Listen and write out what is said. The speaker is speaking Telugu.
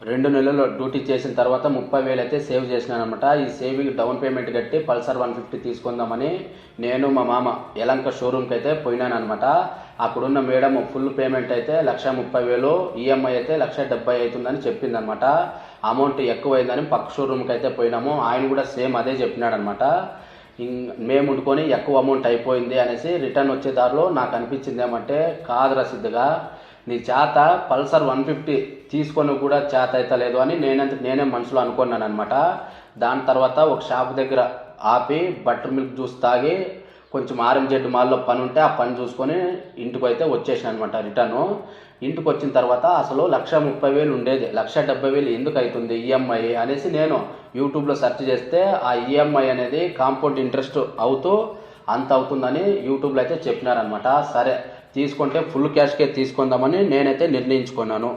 2 నెలలు డ్యూటీ చేసిన తర్వాత 30,000 అయితే సేవ్ చేసినాను అనమాట. ఈ సేవింగ్ డౌన్ పేమెంట్ కట్టి పల్సర్ 150 తీసుకుందామని నేను మా మామ యలంక షోరూమ్కి అయితే పోయినాను అనమాట. అక్కడున్న మేడం ఫుల్ పేమెంట్ అయితే 1,30,000, ఈఎంఐ అయితే 1,70,000 అవుతుందని చెప్పింది అనమాట. అమౌంట్ ఎక్కువైందని పక్క షోరూమ్కి అయితే పోయినాము. ఆయన కూడా సేమ్ అదే చెప్పినాడు అనమాట. మేము ఉండుకొని ఎక్కువ అమౌంట్ అయిపోయింది అనేసి రిటర్న్ వచ్చే దారిలో నాకు అనిపించింది ఏమంటే, కాదు రసిద్దుగా నీ చేత పల్సర్ 150 తీసుకొని కూడా చేత అయితే లేదు అని నేనే మనసులో అనుకున్నాను అనమాట. దాని తర్వాత ఒక షాప్ దగ్గర ఆపి బటర్ మిల్క్ జ్యూస్ తాగి కొంచెం ఆర్ఎంజెడ్ మాల్లో పని ఉంటే ఆ పని చూసుకొని ఇంటికి అయితే వచ్చేసాను అనమాట. రిటర్ను ఇంటికి వచ్చిన తర్వాత అసలు 1,30,000 ఉండేది 1,70,000 ఎందుకు అవుతుంది ఈఎంఐ అనేసి నేను యూట్యూబ్లో సెర్చ్ చేస్తే ఆ ఈఎంఐ అనేది కాంపౌండ్ ఇంట్రెస్ట్ అవుతూ అంత అవుతుందని యూట్యూబ్లో అయితే చెప్పినారనమాట. సరే తీసుకుంటే ఫుల్ క్యాష్కే తీసుకుందామని నేనైతే నిర్ణయించుకున్నాను.